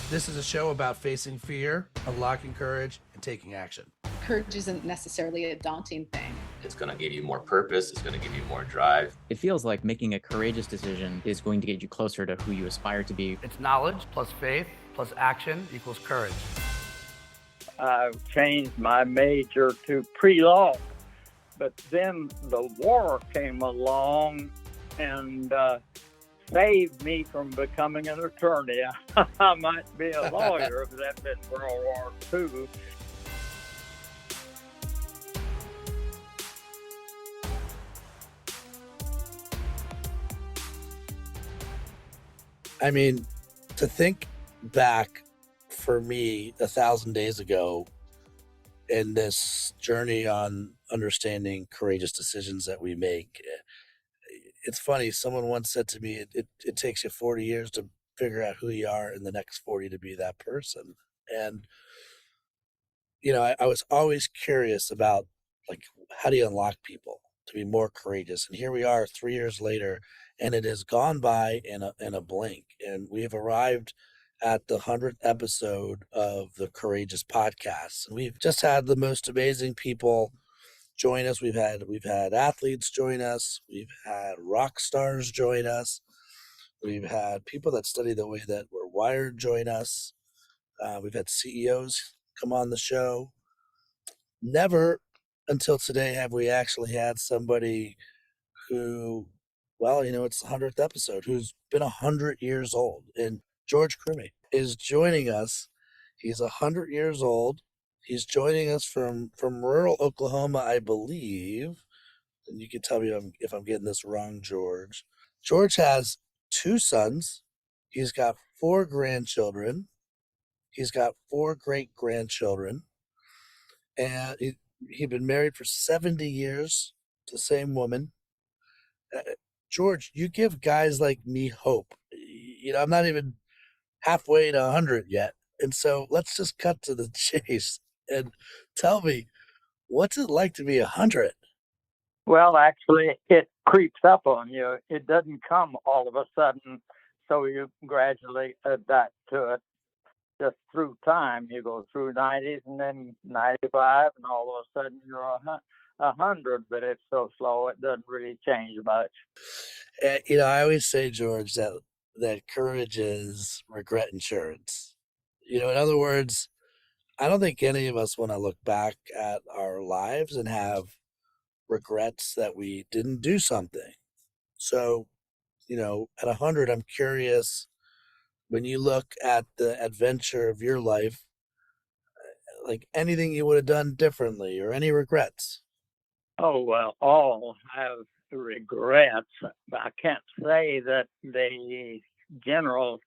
This is a show about facing fear, unlocking courage, and taking action. Courage isn't necessarily a daunting thing. It's going to give you more purpose. It's going to give you more drive. It feels like making a courageous decision is going to get you closer to who you aspire to be. It's knowledge plus faith plus action equals courage. I've changed my major to pre-law, but then the war came along and saved me from becoming an attorney. I might be a lawyer if that been World War II. I mean, to think back for me 1,000 days ago in this journey on understanding courageous decisions that we make, it's funny. Someone once said to me, it takes you 40 years to figure out who you are in the next 40 to be that person. And, I was always curious about, like, how do you unlock people to be more courageous? And here we are 3 years later, and it has gone by in a blink. And we have arrived at the 100th episode of the Courageous Podcast. And we've just had the most amazing people join us. We've had athletes join us. We've had rock stars join us. We've had people that study the way that we're wired join us. We've had CEOs come on the show. Never until today have we actually had somebody who, well, it's the 100th episode, who's been 100 years old. And George Krumme is joining us. He's 100 years old. He's joining us from rural Oklahoma, I believe. And you can tell me if I'm getting this wrong, George. George has 2 sons. He's got 4 grandchildren. He's got 4 great-grandchildren. And he'd been married for 70 years to the same woman. George, you give guys like me hope. I'm not even halfway to 100 yet. And so let's just cut to the chase and tell me, what's it like to be 100? Well, actually, it creeps up on you. It doesn't come all of a sudden, so you gradually adapt to it. Just through time, you go through 90s and then 95, and all of a sudden you're 100, but it's so slow it doesn't really change much. I always say, George, that courage is regret insurance. In other words, I don't think any of us want to look back at our lives and have regrets that we didn't do something. So, at 100, I'm curious, when you look at the adventure of your life, like anything you would have done differently or any regrets? Oh, well, all have regrets. I can't say that the general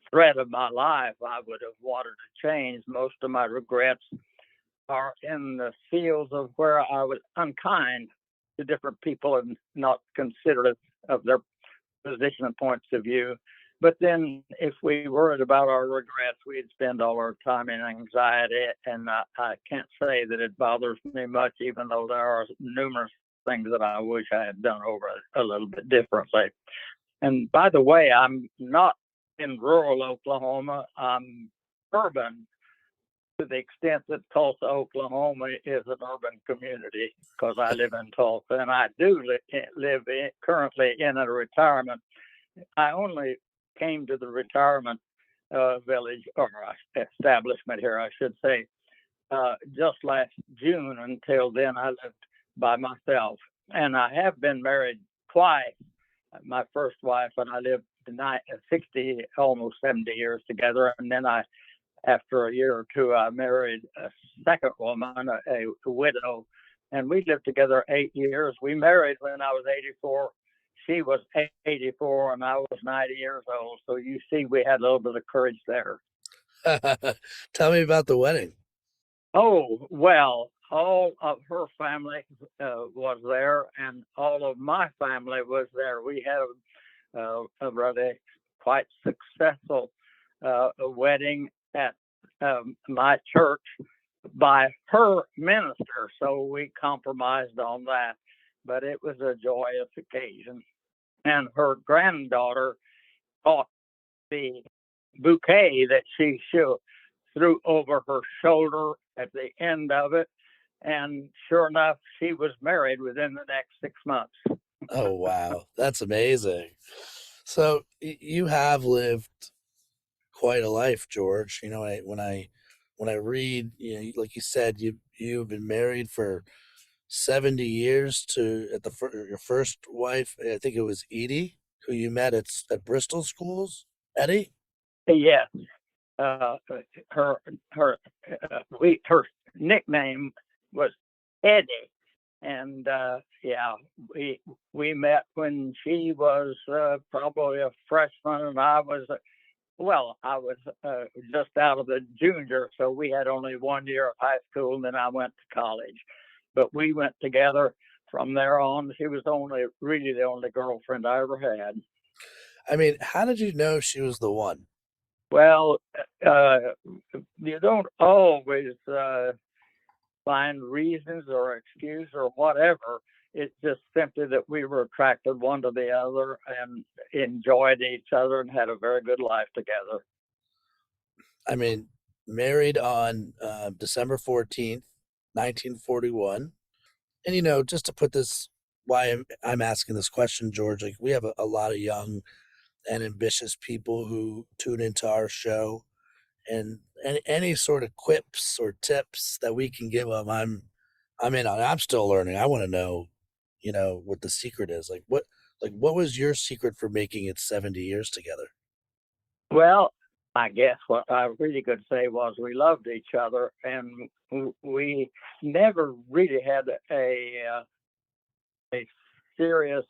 thread of my life I would have wanted to change. Most of my regrets are in the fields of where I was unkind to different people and not considerate of their position and points of view. But then if we worried about our regrets, we'd spend all our time in anxiety. And I can't say that it bothers me much, even though there are numerous things that I wish I had done over a little bit differently. And by the way, I'm not in rural Oklahoma. I'm urban to the extent that Tulsa, Oklahoma is an urban community, because I live in Tulsa, and I do live currently in a retirement. I only came to the retirement village, or establishment here, I should say, just last June. Until then, I lived by myself. And I have been married twice. My first wife and I lived 60, almost 70 years together. And then after a year or two, I married a second woman, a widow, and we lived together 8 years. We married when I was 84. She was 84 and I was 90 years old. So you see, we had a little bit of courage there. Tell me about the wedding. Oh, well, all of her family was there, and all of my family was there. We had a rather quite successful wedding at my church by her minister. So we compromised on that, but it was a joyous occasion. And her granddaughter taught the bouquet that she threw over her shoulder at the end of it. And sure enough, she was married within the next 6 months. Oh, wow. That's amazing. So you have lived quite a life, George. You know, when I read, you know, like you said, you've been married for 70 years to your first wife. I think it was Edie, who you met at Bristol schools. Eddie. Yes, her her nickname was Eddie, and yeah, we met when she was probably a freshman, and I was just out of the junior, so we had only 1 year of high school, and then I went to college. But we went together from there on. She was really the only girlfriend I ever had. I mean, how did you know she was the one? Well, you don't always find reasons or excuse or whatever. It's just simply that we were attracted one to the other and enjoyed each other and had a very good life together. I mean, married on December 14th, 1941. And, you know, just to put this, why I'm asking this question, George, like we have a lot of young and ambitious people who tune into our show, and any sort of quips or tips that we can give them, I'm in on. I'm still learning. I want to know, you know, what the secret is. Like what was your secret for making it 70 years together? Well, I guess what I really could say was we loved each other, and we never really had a serious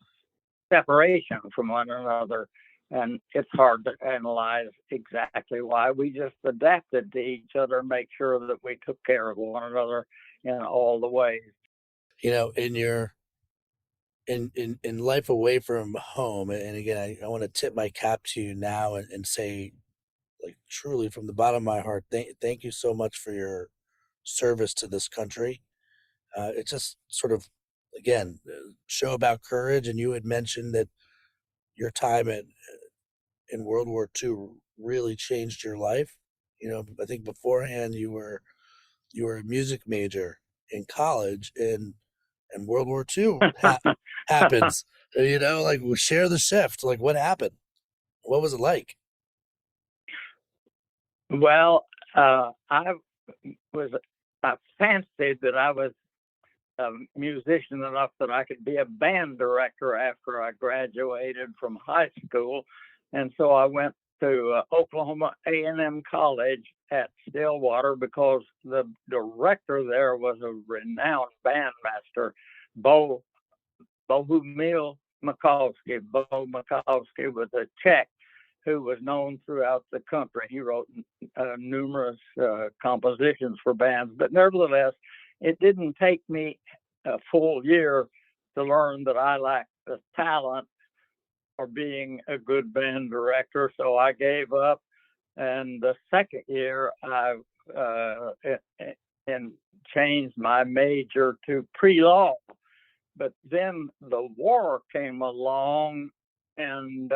separation from one another. And it's hard to analyze exactly why. We just adapted to each other and make sure that we took care of one another in all the ways. You know, in life away from home, and again, I want to tip my cap to you now and say, like, truly from the bottom of my heart, thank you so much for your service to this country. It just sort of, again, show about courage. And you had mentioned that your time in World War II really changed your life. You know, I think beforehand you were a music major in college, and World War II happens. You know, like we share the shift. Like what happened? What was it like? Well, was I fancied that I was a musician enough that I could be a band director after I graduated from high school, and so I went to Oklahoma A&M College at Stillwater because the director there was a renowned bandmaster, Bo Bohumil Mikulski. Bo Mikulski was a Czech who was known throughout the country. He wrote numerous compositions for bands, but nevertheless, it didn't take me a full year to learn that I lacked the talent for being a good band director. So I gave up. And the second year, I and changed my major to pre-law. But then the war came along and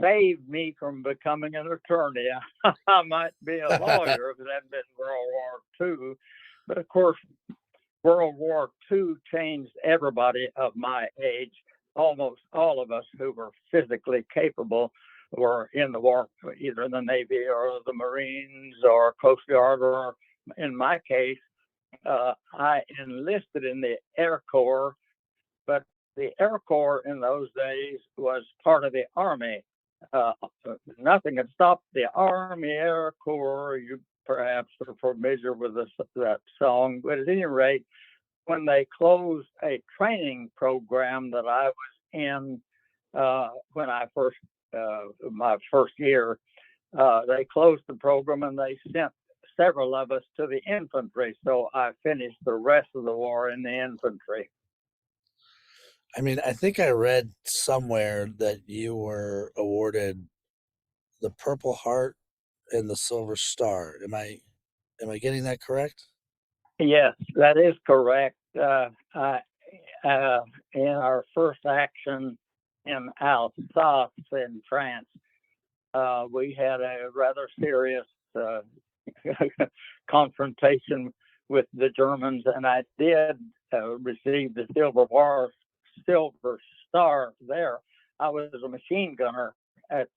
saved me from becoming an attorney. I might be a lawyer if it hadn't been World War II. But of course, World War II changed everybody of my age. Almost all of us who were physically capable were in the war, either in the Navy or the Marines or Coast Guard, or in my case, I enlisted in the Air Corps, but the Air Corps in those days was part of the Army. Uh, Nothing had stopped the Army Air Corps. You perhaps are familiar with that song, but at any rate, when they closed a training program that I was in when I first my first year, they closed the program and they sent several of us to the infantry. So I finished the rest of the war in the infantry. I mean, I think I read somewhere that you were awarded the Purple Heart and the Silver Star. Am I getting that correct? Yes, that is correct. In our first action in Alsace in France, we had a rather serious confrontation with the Germans, and I did receive the Silver Star there. I was a machine gunner at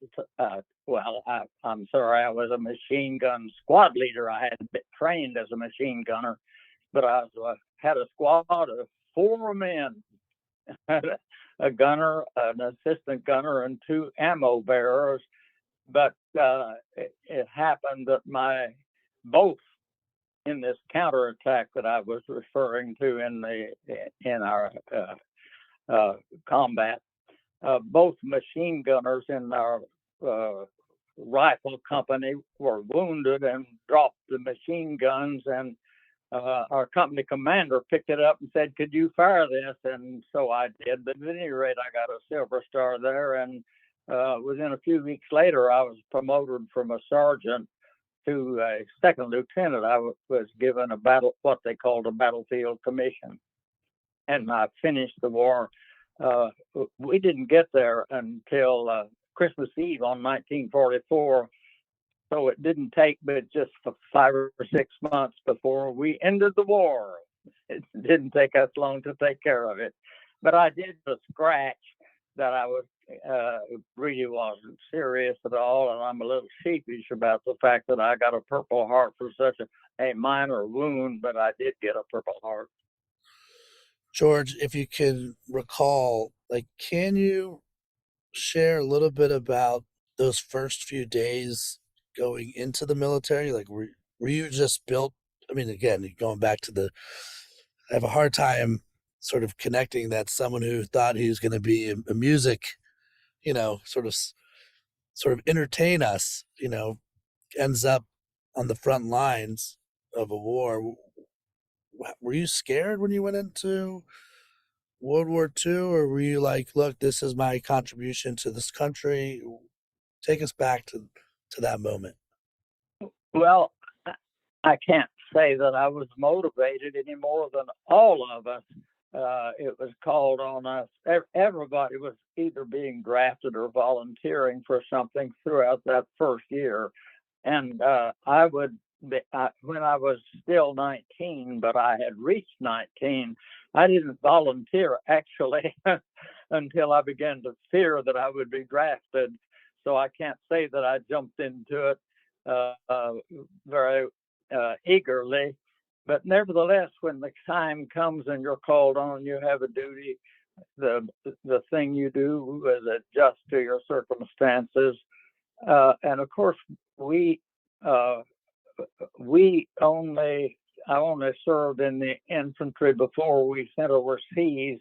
I'm sorry, I was a machine gun squad leader. I had been trained as a machine gunner, but I had a squad of 4 men, a gunner, an assistant gunner, and 2 ammo bearers. But it happened that both in this counterattack that I was referring to in our combat, both machine gunners in our rifle company were wounded and dropped the machine guns, and our company commander picked it up and said, "Could you fire this?" And so I did. But at any rate, I got a Silver Star there, and within a few weeks later, I was promoted from a sergeant to a second lieutenant. I was given what they called a battlefield commission, and I finished the war. We didn't get there until Christmas Eve on 1944. So it didn't take but just 5 or 6 months before we ended the war. It didn't take us long to take care of it. But I did a scratch that I was really wasn't serious at all, and I'm a little sheepish about the fact that I got a Purple Heart for such a minor wound, but I did get a Purple Heart. George, if you can recall, can you share a little bit about those first few days going into the military? Were you just built? I mean, again, going back to I have a hard time sort of connecting that someone who thought he was going to be a music, sort of entertain us, ends up on the front lines of a war. Were you scared when you went into World War II, or were you like, look, this is my contribution to this country? Take us back to that moment. Well, I can't say that I was motivated any more than all of us. It was called on us. Everybody was either being drafted or volunteering for something throughout that first year. And when I was still 19, but I had reached 19, I didn't volunteer actually until I began to fear that I would be drafted. So I can't say that I jumped into it very eagerly. But nevertheless, when the time comes and you're called on, you have a duty. The thing you do is adjust to your circumstances. And of course, I only served in the infantry before we sent overseas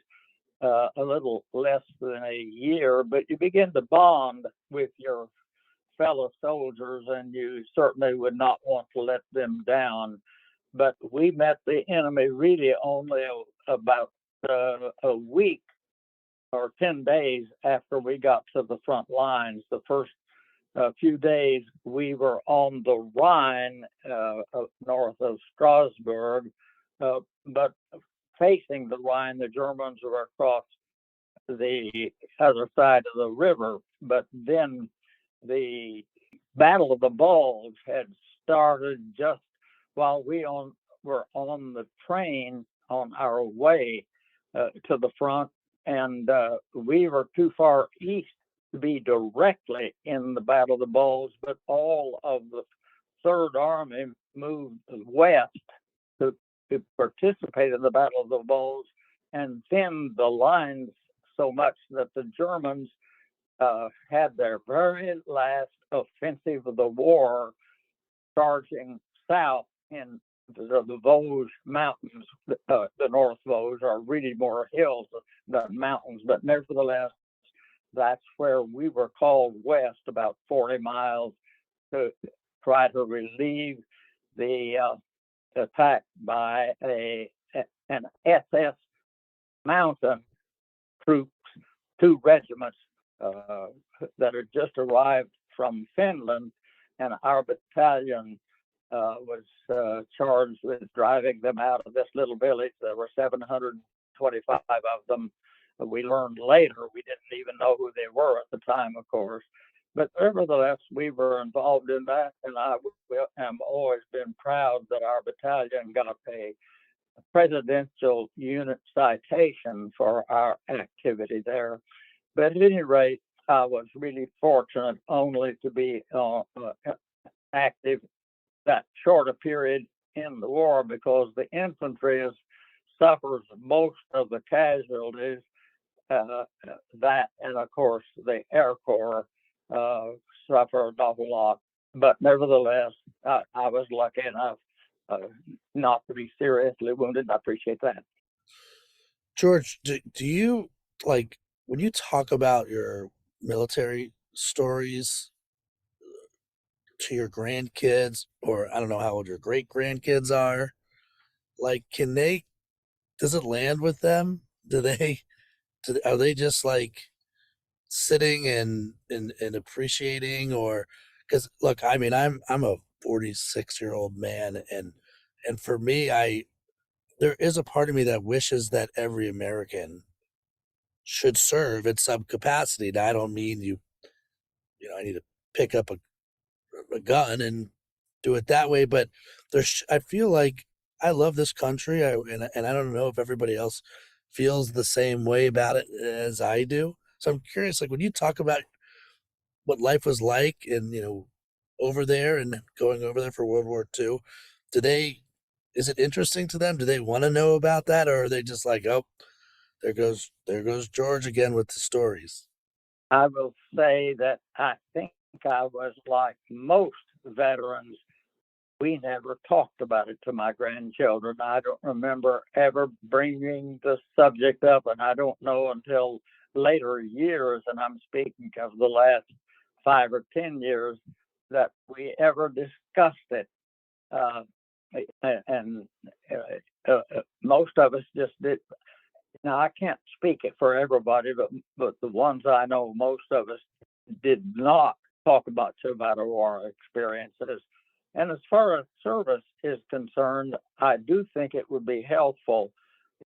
a little less than a year, but you begin to bond with your fellow soldiers, and you certainly would not want to let them down. But we met the enemy really only about a week or 10 days after we got to the front lines. The first few days we were on the Rhine, north of Strasbourg, but facing the Rhine, the Germans were across the other side of the river. But then the Battle of the Bulge had started just while we were on the train on our way to the front, and we were too far east to be directly in the Battle of the Bulge, but all of the Third Army moved west to participate in the Battle of the Bulge and thinned the lines so much that the Germans had their very last offensive of the war charging south in the Vosges Mountains. The North Vosges are really more hills than mountains, but nevertheless, that's where we were called west about 40 miles to try to relieve the attack by an SS mountain troops, 2 regiments that had just arrived from Finland, and our battalion was charged with driving them out of this little village. There were 725 of them. We learned later, we didn't even know who they were at the time, of course. But nevertheless, we were involved in that, and I am always been proud that our battalion got a presidential unit citation for our activity there. But at any rate, I was really fortunate only to be active that shorter period in the war, because the infantry suffers most of the casualties. That, and of course the Air Corps suffer an awful lot. But nevertheless, I was lucky enough not to be seriously wounded. I appreciate that. George, do you, like, when you talk about your military stories to your grandkids, or I don't know how old your great grandkids are, like, does it land with them? Are they just like sitting and appreciating, or, because look, I mean, I'm a 46-year-old man, and for me, there is a part of me that wishes that every American should serve in some capacity. Now, I don't mean I need to pick up a gun and do it that way, but I feel like I love this country, and I don't know if everybody else feels the same way about it as I do. So I'm curious, like, when you talk about what life was like and, over there and going over there for World War II, do they, is it interesting to them? Do they want to know about that? Or are they just like, oh, there goes George again with the stories? I will say that I think I was like most veterans. We never talked about it to my grandchildren. I don't remember ever bringing the subject up, and I don't know until later years, and I'm speaking of the last 5 or 10 years, that we ever discussed it. And most of us just did. Now, I can't speak it for everybody, but the ones I know, most of us did not talk about Civil War experiences. And as far as service is concerned, I do think it would be helpful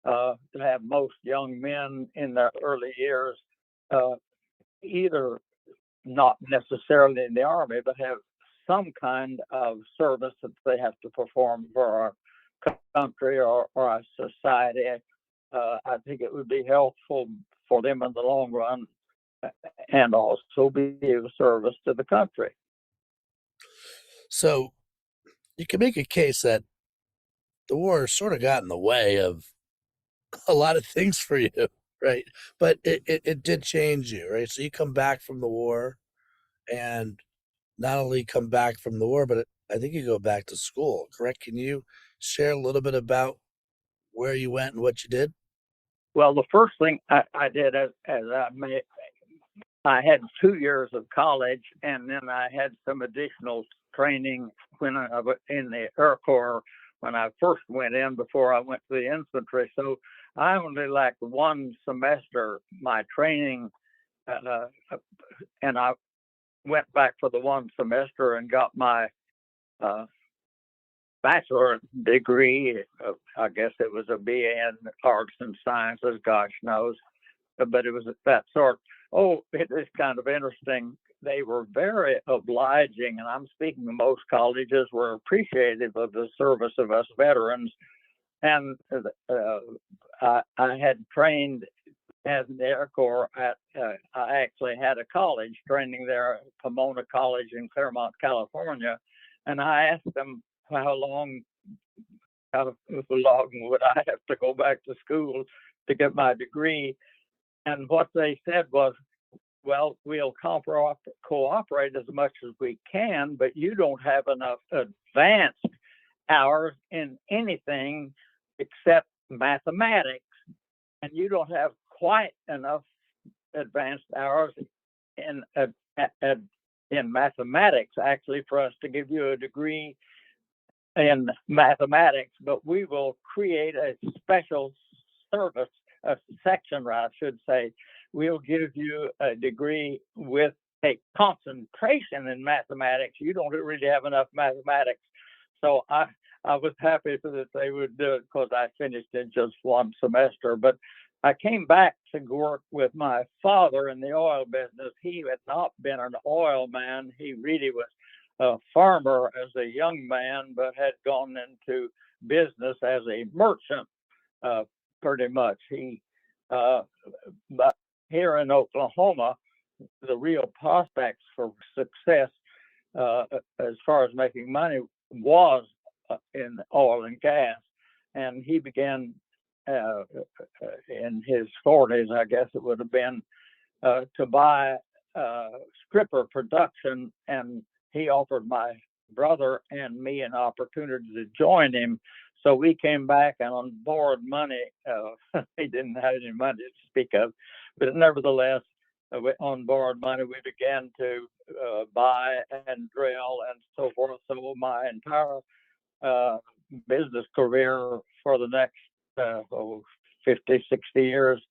to have most young men in their early years either not necessarily in the Army, but have some kind of service that they have to perform for our country or our society. I think it would be helpful for them in the long run, and also be of service to the country. So you can make a case that the war sort of got in the way of a lot of things for you, right? But it did change you, right? So you come back from the war, and not only come back from the war, but I think you go back to school, correct? Can you share a little bit about where you went and what you did? Well, the first thing I did, I had 2 years of college, and then I had some additional training when I was in the Air Corps when I first went in, before I went to the infantry. So I only lacked 1 semester my training, and I went back for the 1 semester and got my bachelor degree. I guess it was a BA in arts and sciences, gosh knows, but it was that sort. Oh, it is kind of interesting. They were very obliging, and I'm speaking of most colleges were appreciative of the service of us veterans. And I had trained as an Air Corps I actually had a college training there at Pomona College in Claremont, California. And I asked them how long would I have to go back to school to get my degree. And what they said was, well, we'll cooperate as much as we can, but you don't have enough advanced hours in anything except mathematics, and you don't have quite enough advanced hours in mathematics, actually, for us to give you a degree in mathematics. But we will create a special service, a section, I should say. We'll give you a degree with a concentration in mathematics. You don't really have enough mathematics. So I was happy that they would do it, because I finished in just 1 semester. But I came back to work with my father in the oil business. He had not been an oil man. He really was a farmer as a young man, but had gone into business as a merchant, pretty much. But here in Oklahoma, the real prospects for success as far as making money was in oil and gas. And he began in his 40s, I guess it would have been, to buy stripper production. And he offered my brother and me an opportunity to join him. So we came back, and on borrowed money, he didn't have any money to speak of, but nevertheless, on borrowed money, we began to buy and drill and so forth. So my entire business career for the next 50, 60 years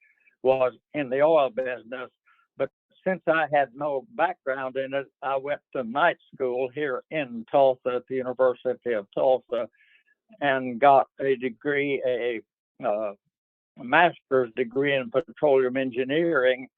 was in the oil business. But since I had no background in it, I went to night school here in Tulsa at the University of Tulsa and got a degree, a master's degree in petroleum engineering.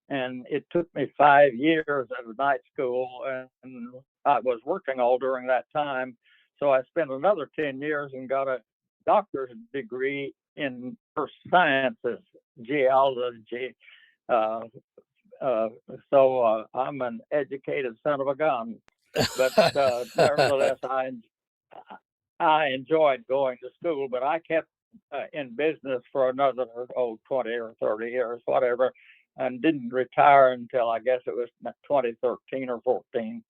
And it took me 5 years of night school, and I was working all during that time. So I spent another 10 years and got a doctor's degree in earth sciences, geology. So I'm an educated son of a gun. But nevertheless, I enjoyed going to school, but I kept in business for another 20 or 30 years, whatever, and didn't retire until I guess it was 2013 or 14.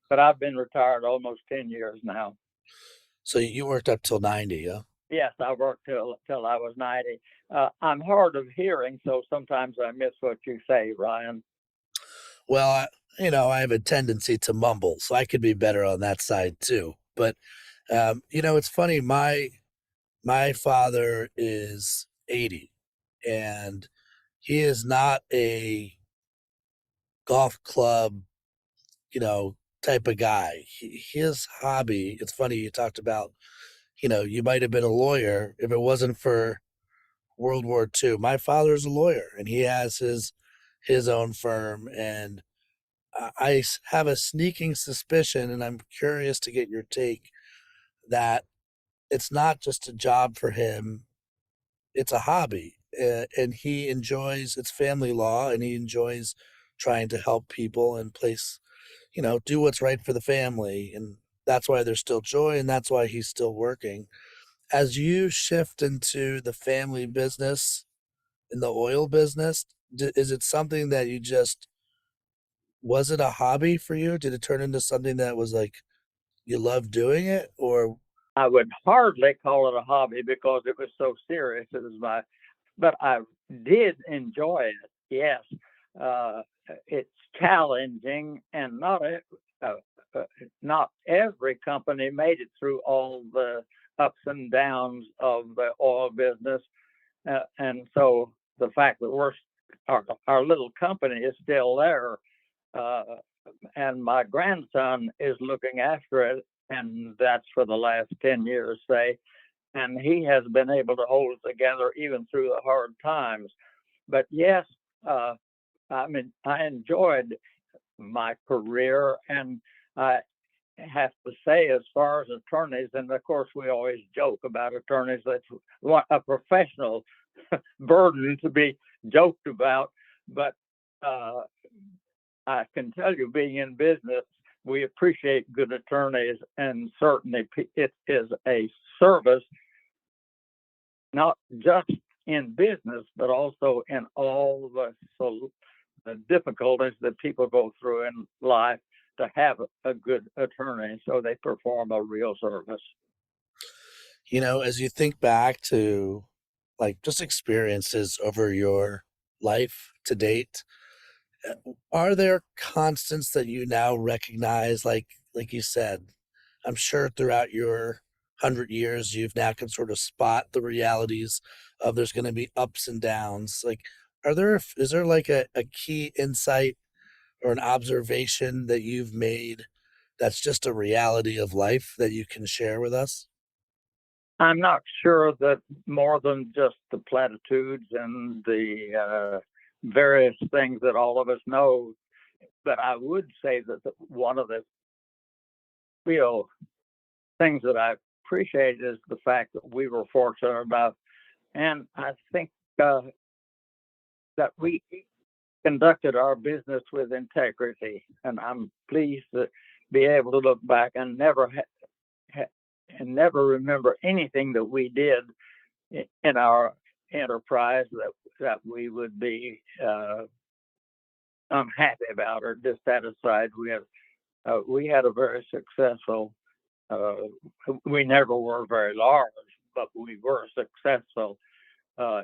But I've been retired almost 10 years now. So you worked up till 90, huh? Yes, I worked till I was 90. I'm hard of hearing, so sometimes I miss what you say, Ryan. Well, I have a tendency to mumble, so I could be better on that side too. But it's funny. My father is 80, and he is not a golf club, type of guy. His hobby. It's funny you talked about. You might have been a lawyer if it wasn't for World War II. My father's a lawyer, and he has his own firm, and I have a sneaking suspicion, and I'm curious to get your take, that it's not just a job for him, it's a hobby. And he enjoys it's family law, and he enjoys trying to help people and do what's right for the family. And that's why there's still joy, and that's why he's still working. As you shift into the family business, in the oil business, is it something that was it a hobby for you? Did it turn into something that was like you love doing it, or? I would hardly call it a hobby because it was so serious. But I did enjoy it. Yes, it's challenging, and not every company made it through all the ups and downs of the oil business, and so the fact that our little company is still there, and my grandson is looking after it, and that's for the last 10 years, say, and he has been able to hold it together even through the hard times. But yes, I enjoyed my career, and I have to say, as far as attorneys, and of course we always joke about attorneys, that's a professional burden to be joked about, but I can tell you, being in business, we appreciate good attorneys, and certainly it is a service, not just in business, but also in all the difficulties that people go through in life, to have a good attorney, so they perform a real service. As you think back to just experiences over your life to date, are there constants that you now recognize? Like you said, I'm sure throughout your 100 years, you've now can sort of spot the realities of there's going to be ups and downs. Is there like a key insight or an observation that you've made that's just a reality of life that you can share with us? I'm not sure that more than just the platitudes and the various things that all of us know, but I would say that one of the real things that I appreciate is the fact that we were fortunate enough, and I think that we conducted our business with integrity, and I'm pleased to be able to look back and never remember anything that we did in our enterprise that we would be unhappy about or dissatisfied with. We had a very successful. We never were very large, but we were successful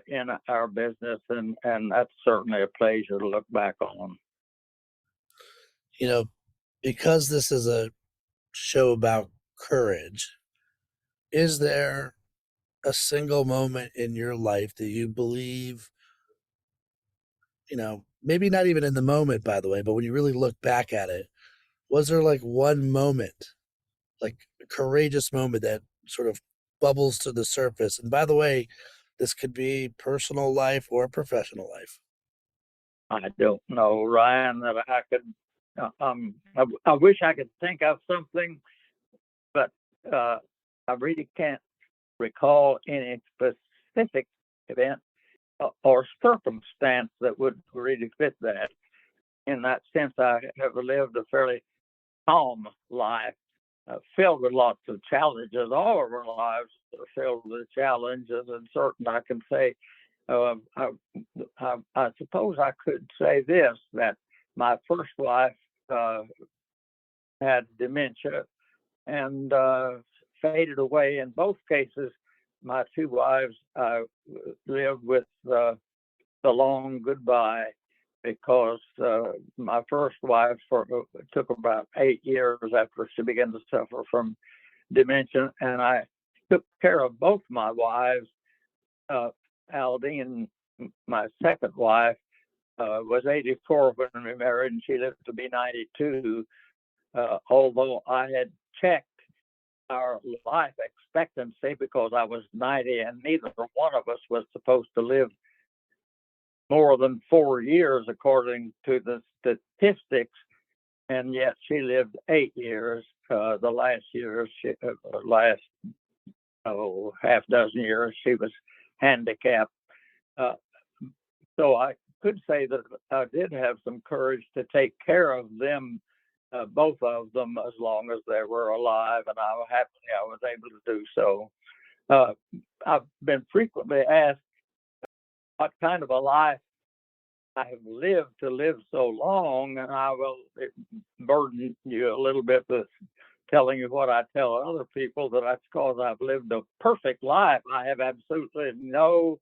in our business, and that's certainly a pleasure to look back on. You know, because this is a show about courage, is there a single moment in your life that you believe, maybe not even in the moment, by the way, but when you really look back at it, was there like one moment, like a courageous moment that sort of bubbles to the surface? And by the way, this could be personal life or professional life. I don't know, Ryan, that I could. I wish I could think of something, but I really can't recall any specific event or circumstance that would really fit that. In that sense, I have lived a fairly calm life, filled with lots of challenges. All of our lives are filled with challenges, and certain I can say. I suppose I could say this, that my first wife had dementia and faded away. In both cases, my two wives lived with the long goodbye, because my first wife took about 8 years after she began to suffer from dementia, and I took care of both my wives. Aldine, my second wife, was 84 when we married, and she lived to be 92. Although I had checked our life expectancy because I was 90, and neither one of us was supposed to live more than 4 years according to the statistics, and yet she lived 8 years. The last years, last half dozen years, she was handicapped. So I could say that I did have some courage to take care of them, both of them, as long as they were alive, and I was able to do so. I've been frequently asked what kind of a life I have lived to live so long, and I will burden you a little bit with telling you what I tell other people, that that's because I've lived a perfect life. I have absolutely no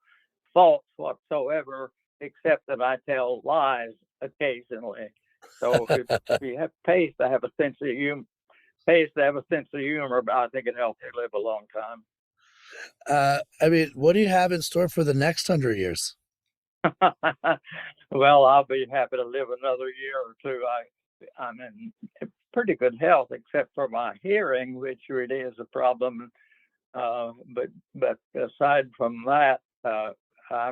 faults whatsoever, except that I tell lies occasionally. So if you have pays to have a sense of humor, but I think it helps you live a long time. What do you have in store for the next 100 years? Well, I'll be happy to live another year or two. I'm in pretty good health, except for my hearing, which really is a problem. But aside from that, I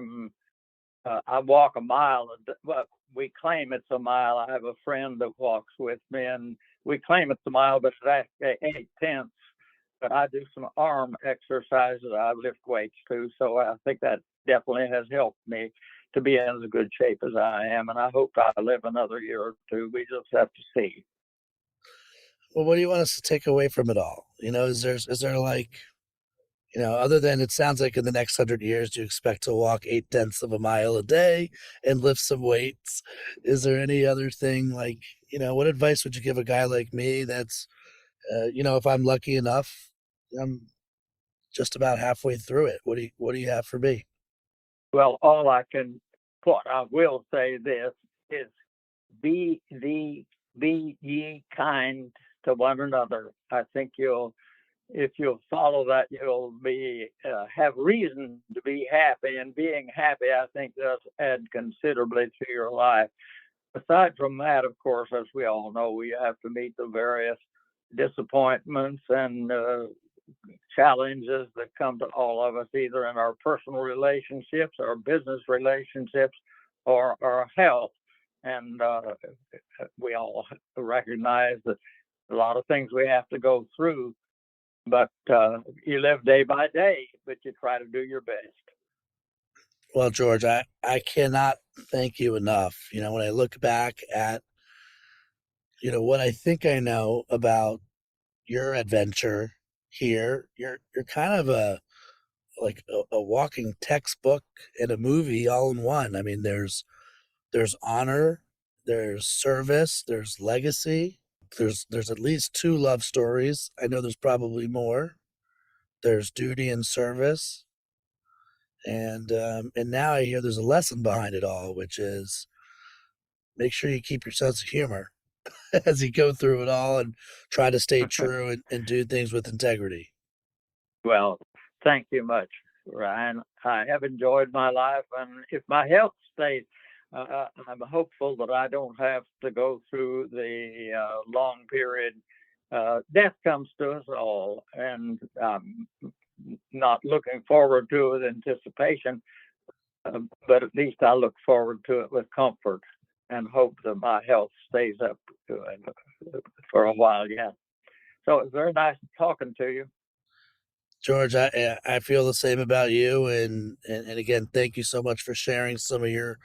walk a mile. Well, we claim it's a mile. I have a friend that walks with me, and we claim it's a mile, but it's actually 8/10. But I do some arm exercises. I lift weights too, so I think that definitely has helped me to be in as good shape as I am. And I hope I live another year or two. We just have to see. Well, what do you want us to take away from it all? Is there like, other than it sounds like in the next 100 years, you expect to walk 8/10 of a mile a day and lift some weights. Is there any other thing like, what advice would you give a guy like me that's, if I'm lucky enough, I'm just about halfway through it. What do you have for me? Well, what I will say this is, be ye kind to one another. I think if you'll follow that, you'll have reason to be happy, and being happy, I think, does add considerably to your life. Aside from that, of course, as we all know, we have to meet the various disappointments and challenges that come to all of us, either in our personal relationships, our business relationships, or our health. And we all recognize that a lot of things we have to go through, but you live day by day, but you try to do your best. Well, George, I cannot thank you enough. When I look back at, what I think I know about your adventure here, you're kind of a walking textbook and a movie all in one. I mean, there's honor, there's service, there's legacy, there's at least 2 love stories. I know there's probably more. There's duty and service. And now I hear there's a lesson behind it all, which is make sure you keep your sense of humor as you go through it all and try to stay true and do things with integrity. Well, thank you much, Ryan. I have enjoyed my life, and if my health stays, I'm hopeful that I don't have to go through the long period. Death comes to us all, and not looking forward to it with anticipation, but at least I look forward to it with comfort and hope that my health stays up for a while yet. So it's very nice talking to you. George, I feel the same about you, and again, thank you so much for sharing some of your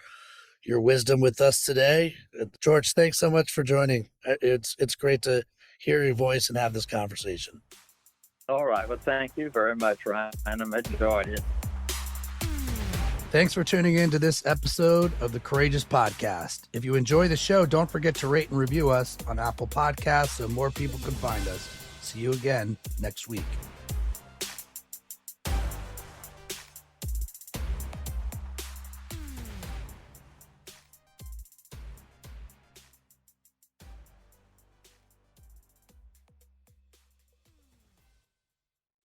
wisdom with us today. George, thanks so much for joining. It's great to hear your voice and have this conversation. All right. Well, thank you very much, Ryan. I've enjoyed it. Thanks for tuning in to this episode of the Courageous Podcast. If you enjoy the show, don't forget to rate and review us on Apple Podcasts so more people can find us. See you again next week.